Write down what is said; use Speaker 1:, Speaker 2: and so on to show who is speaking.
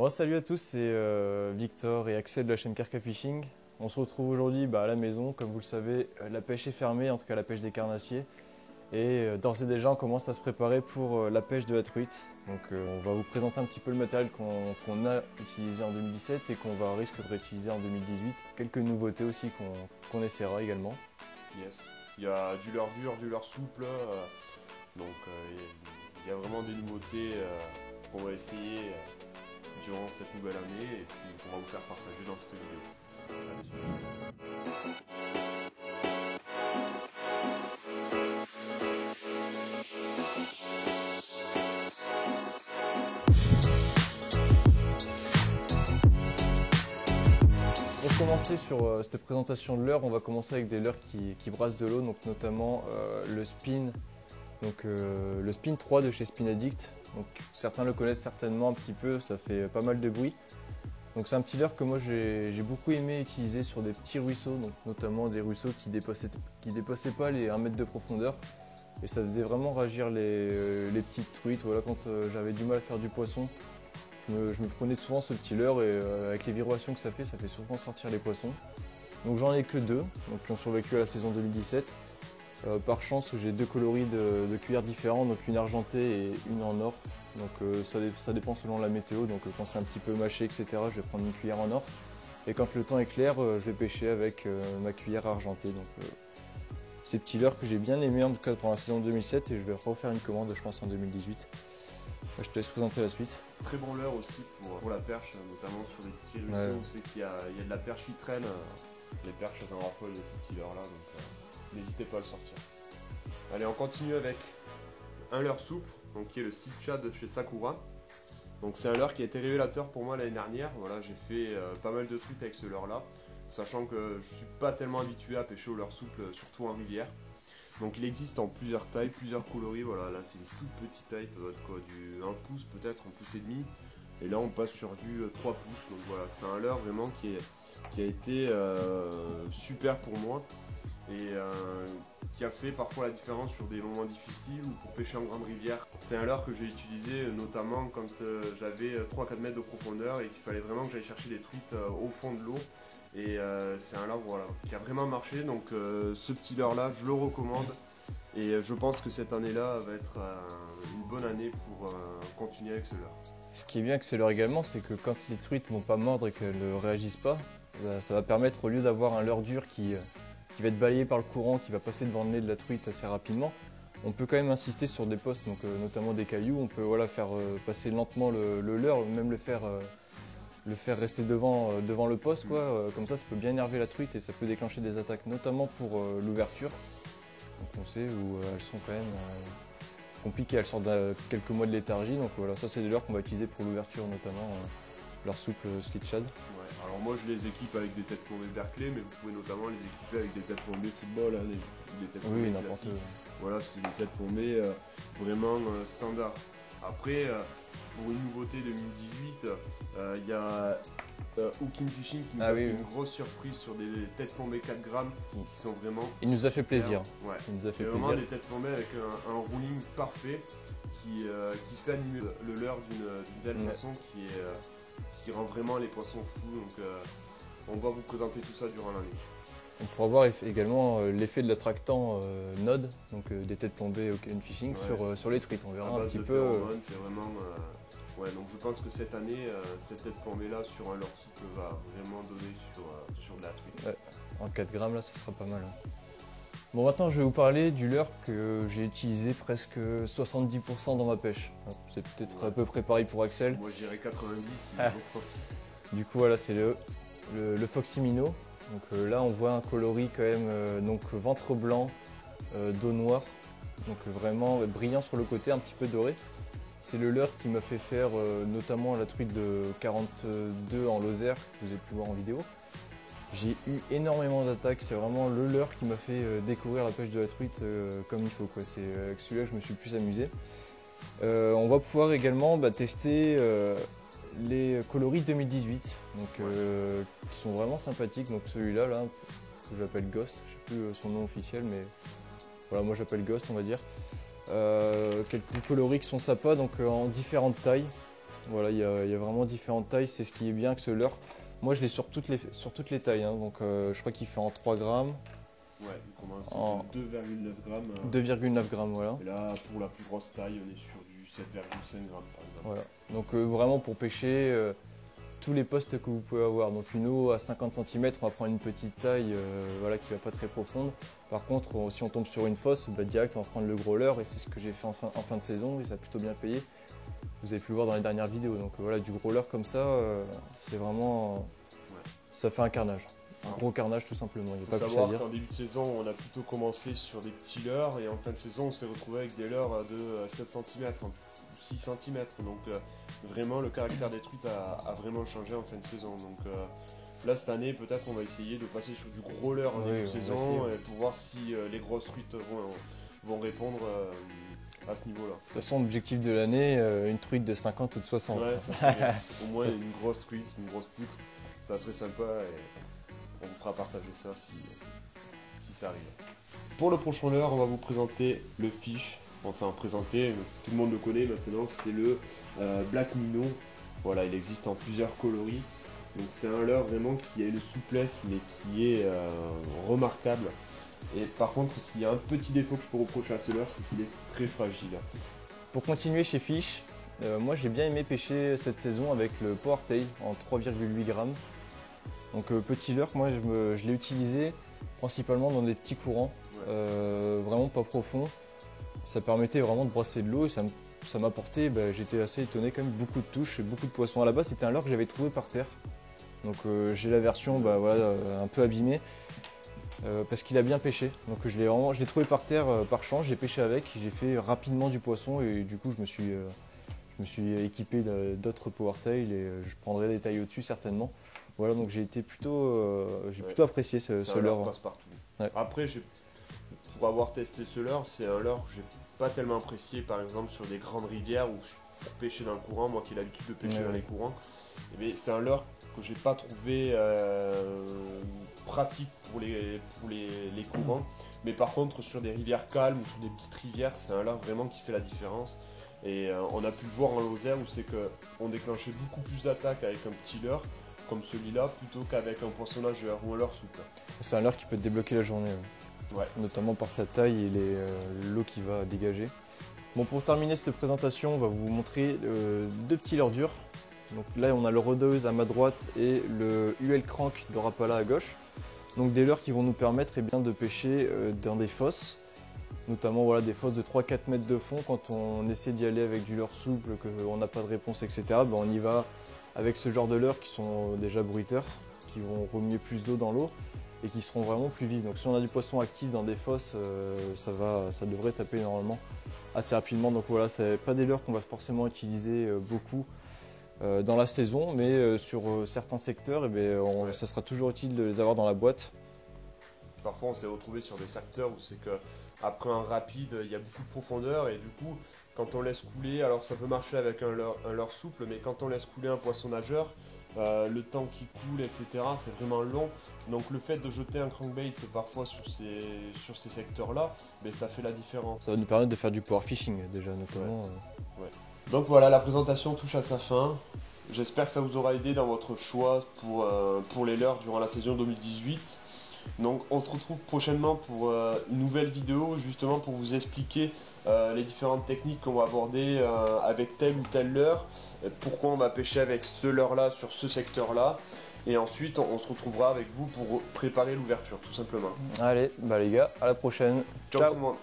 Speaker 1: Bon, salut à tous, c'est Victor et Axel de la chaîne Carca Fishing. On se retrouve aujourd'hui à la maison. Comme vous le savez, la pêche est fermée, en tout cas la pêche des carnassiers. Et d'ores et déjà, on commence à se préparer pour la pêche de la truite. Donc on va vous présenter un petit peu le matériel qu'on a utilisé en 2017 et qu'on va risque de réutiliser en 2018. Quelques nouveautés aussi qu'on essaiera également.
Speaker 2: Yes. Il y a du leurre dur, du leurre souple. Donc il y a vraiment des nouveautés qu'on va essayer durant cette nouvelle année et puis qu'on va vous faire partager dans cette vidéo.
Speaker 1: Pour commencer sur cette présentation de leurre, on va commencer avec des leurres qui brassent de l'eau, donc notamment le Spin. Donc le Spin 3 de chez Spin Addict, donc certains le connaissent certainement un petit peu, ça fait pas mal de bruit. Donc c'est un petit leurre que moi j'ai beaucoup aimé utiliser sur des petits ruisseaux, donc notamment des ruisseaux qui dépassaient pas les 1 mètre de profondeur. Et ça faisait vraiment réagir les petites truites. Voilà, quand j'avais du mal à faire du poisson, je me prenais souvent ce petit leurre et avec les vibrations que ça fait souvent sortir les poissons. Donc j'en ai que deux, donc qui ont survécu à la saison 2017. Par chance, j'ai deux coloris de cuillères différents, donc une argentée et une en or. Donc ça dépend selon la météo, donc quand c'est un petit peu mâché, etc., je vais prendre une cuillère en or. Et quand le temps est clair, je vais pêcher avec ma cuillère argentée. Donc ces petits leurres que j'ai bien aimé en tout cas pour la saison 2007 et je vais refaire une commande je pense en 2018. Je te laisse présenter la suite.
Speaker 2: Très bon leurre aussi pour la perche, notamment sur les petits ruisseaux. On sait qu'il y a de la perche qui traîne. Les perches elles en raffolent de ces petits leurres là, donc n'hésitez pas à le sortir. Allez, on continue avec un leurre souple, donc qui est le Silk Shad de chez Sakura. Donc c'est un leurre qui a été révélateur pour moi l'année dernière. Voilà, j'ai fait pas mal de trucs avec ce leurre là, sachant que je suis pas tellement habitué à pêcher au leurre souple, surtout en rivière. Donc il existe en plusieurs tailles, plusieurs coloris. Voilà, là c'est une toute petite taille, ça doit être quoi, du 1 pouce peut-être, 1 pouce et demi. Et là on passe sur du 3 pouces. Donc voilà, c'est un leurre vraiment qui a été super pour moi. Et qui a fait parfois la différence sur des moments difficiles ou pour pêcher en grande rivière. C'est un leurre que j'ai utilisé notamment quand j'avais 3-4 mètres de profondeur et qu'il fallait vraiment que j'aille chercher des truites au fond de l'eau. Et c'est un leurre voilà, qui a vraiment marché, donc ce petit leurre là je le recommande et je pense que cette année là va être une bonne année pour continuer avec ce leurre.
Speaker 1: Ce qui est bien avec ce leurre également, c'est que quand les truites ne vont pas mordre et qu'elles ne réagissent pas, ça va permettre au lieu d'avoir un leurre dur qui va être balayé par le courant, qui va passer devant le nez de la truite assez rapidement, on peut quand même insister sur des postes, donc notamment des cailloux. On peut voilà, faire passer lentement le leurre, même le faire rester devant le poste, quoi. Comme ça peut bien énerver la truite et ça peut déclencher des attaques, notamment pour l'ouverture. Donc on sait où elles sont quand même compliquées, elles sortent de quelques mois de léthargie. Donc voilà, ça c'est des leurres qu'on va utiliser pour l'ouverture notamment, leur souple Stitch Shad.
Speaker 2: Ouais, alors moi je les équipe avec des têtes plombées Berkeley, mais vous pouvez notamment les équiper avec des têtes plombées football, hein, des têtes plombées
Speaker 1: oui, n'importe où.
Speaker 2: Voilà, c'est des têtes plombées vraiment standard. Après, pour une nouveauté 2018, il y a Hooking Fishing qui nous a fait une grosse surprise sur des têtes plombées 4 grammes qui sont vraiment...
Speaker 1: Il nous a fait plaisir.
Speaker 2: Ouais.
Speaker 1: Il nous a fait
Speaker 2: vraiment
Speaker 1: plaisir.
Speaker 2: des têtes plombées avec un rolling parfait qui fait animer le leurre d'une telle façon qui rend vraiment les poissons fous. Donc on va vous présenter tout ça durant l'année.
Speaker 1: On pourra voir également l'effet de l'attractant Node, donc des têtes plombées Hooking Fishing sur les truites. On verra un petit peu.
Speaker 2: C'est vraiment... ouais, donc je pense que cette année, cette tête plombée là sur un leurre souple va vraiment donner sur de la truite.
Speaker 1: Ouais, en 4 grammes là, ça sera pas mal. Hein. Bon, maintenant je vais vous parler du leurre que j'ai utilisé presque 70% dans ma pêche. C'est peut-être à peu près pareil pour Axel.
Speaker 2: Moi je dirais 90. Mais bon.
Speaker 1: Du coup voilà, c'est le Foxy Minnow. Donc là on voit un coloris quand même, donc ventre blanc, dos noir, donc vraiment brillant sur le côté, un petit peu doré. C'est le leurre qui m'a fait faire notamment la truite de 42 en Lozère, que vous avez pu voir en vidéo. J'ai eu énormément d'attaques, c'est vraiment le leurre qui m'a fait découvrir la pêche de la truite comme il faut. C'est avec celui-là que je me suis le plus amusé. On va pouvoir également tester les coloris 2018, donc, qui sont vraiment sympathiques. Donc celui-là, que j'appelle Ghost, je ne sais plus son nom officiel, mais voilà, moi j'appelle Ghost, on va dire. Quelques coloris qui sont sympas, donc en différentes tailles. Voilà, il y a vraiment différentes tailles. C'est ce qui est bien que ce leurre. Moi, je l'ai sur toutes les tailles. Hein. Donc, je crois qu'il fait en 3 grammes.
Speaker 2: Ouais, il commence en 2,9 grammes.
Speaker 1: 2,9 grammes, voilà.
Speaker 2: Et là, pour la plus grosse taille, on est sur du 7,5 grammes, par exemple.
Speaker 1: Voilà. Donc, vraiment pour pêcher tous les postes que vous pouvez avoir. Donc, une eau à 50 cm, on va prendre une petite taille voilà, qui ne va pas très profonde. Par contre, si on tombe sur une fosse, bah, direct, on va prendre le gros leurre. Et c'est ce que j'ai fait en fin de saison. Et ça a plutôt bien payé. Vous avez pu le voir dans les dernières vidéos. Donc, voilà, du gros leurre comme ça, c'est vraiment. Ça fait un carnage. Un gros carnage tout simplement, il n'y a pas plus à dire.
Speaker 2: qu'en début de saison, on a plutôt commencé sur des petits leurres et en fin de saison, on s'est retrouvé avec des leurres de 7 cm ou 6 cm. Donc vraiment, le caractère des truites a vraiment changé en fin de saison. Donc là, cette année, peut-être on va essayer de passer sur du gros leurre en début de saison pour voir si les grosses truites vont répondre à ce niveau-là.
Speaker 1: De toute façon, l'objectif de l'année, une truite de 50 ou de 60.
Speaker 2: Ouais, ça serait au moins une grosse truite, une grosse poutre, ça serait sympa. On vous fera partager ça si ça arrive. Pour le prochain leurre, on va vous présenter le fish. Enfin, présenter, tout le monde le connaît maintenant, c'est le Black Minnow. Voilà, il existe en plusieurs coloris. Donc c'est un leurre vraiment qui a une souplesse, mais qui est remarquable. Et par contre, s'il y a un petit défaut que je peux reprocher à ce leurre, c'est qu'il est très fragile.
Speaker 1: Pour continuer chez Fish, moi j'ai bien aimé pêcher cette saison avec le Powertail en 3,8 grammes. Donc petit leurre, moi je l'ai utilisé principalement dans des petits courants, vraiment pas profonds. Ça permettait vraiment de brasser de l'eau et ça m'apportait, j'étais assez étonné quand même, beaucoup de touches et beaucoup de poissons. À la base c'était un leurre que j'avais trouvé par terre. Donc j'ai la version voilà, un peu abîmée parce qu'il a bien pêché. Donc je l'ai trouvé par terre par chance, j'ai pêché avec, j'ai fait rapidement du poisson et du coup je me suis équipé d'autres Powertail et je prendrai des tailles au-dessus certainement. Voilà, donc j'ai plutôt apprécié ce leurre.
Speaker 2: Passe-partout. Ouais. Après, pour avoir testé ce leurre, c'est un leurre que j'ai pas tellement apprécié, par exemple sur des grandes rivières ou pour pêcher dans le courant, moi qui ai l'habitude de pêcher dans les courants. C'est un leurre que j'ai pas trouvé pratique pour les courants. Mais par contre, sur des rivières calmes ou sur des petites rivières, c'est un leurre vraiment qui fait la différence. Et on a pu le voir en Lozère où c'est qu'on déclenchait beaucoup plus d'attaques avec un petit leurre comme celui-là plutôt qu'avec un poisson nageur ou un leurre souple. C'est
Speaker 1: un leurre qui peut te débloquer la journée, notamment par sa taille et l'eau qu'il va dégager. Bon, pour terminer cette présentation, on va vous montrer deux petits leurres durs. Donc là, on a le Rodeuse à ma droite et le UL Crank de Rapala à gauche. Donc des leurres qui vont nous permettre de pêcher dans des fosses, notamment voilà, des fosses de 3-4 mètres de fond. Quand on essaie d'y aller avec du leurre souple, qu'on n'a pas de réponse, etc., on y va avec ce genre de leurres qui sont déjà bruiteurs, qui vont remuer plus d'eau dans l'eau et qui seront vraiment plus vifs. Donc si on a du poisson actif dans des fosses, ça devrait taper normalement assez rapidement. Donc voilà, ce n'est pas des leurres qu'on va forcément utiliser beaucoup dans la saison, mais sur certains secteurs, ça sera toujours utile de les avoir dans la boîte.
Speaker 2: Parfois on s'est retrouvé sur des secteurs où c'est qu'après un rapide, il y a beaucoup de profondeur et du coup, quand on laisse couler, alors ça peut marcher avec un leurre souple, mais quand on laisse couler un poisson nageur, le temps qui coule, etc., c'est vraiment long. Donc le fait de jeter un crankbait parfois sur ces secteurs-là, ça fait la différence.
Speaker 1: Ça va nous permettre de faire du power fishing déjà, notamment.
Speaker 2: Donc voilà, la présentation touche à sa fin. J'espère que ça vous aura aidé dans votre choix pour les leurres durant la saison 2018. Donc on se retrouve prochainement pour une nouvelle vidéo, justement pour vous expliquer les différentes techniques qu'on va aborder avec tel ou tel leurre, pourquoi on va pêcher avec ce leurre-là sur ce secteur-là. Et ensuite on se retrouvera avec vous pour préparer l'ouverture tout simplement.
Speaker 1: Allez, les gars, à la prochaine.
Speaker 2: Ciao tout le monde.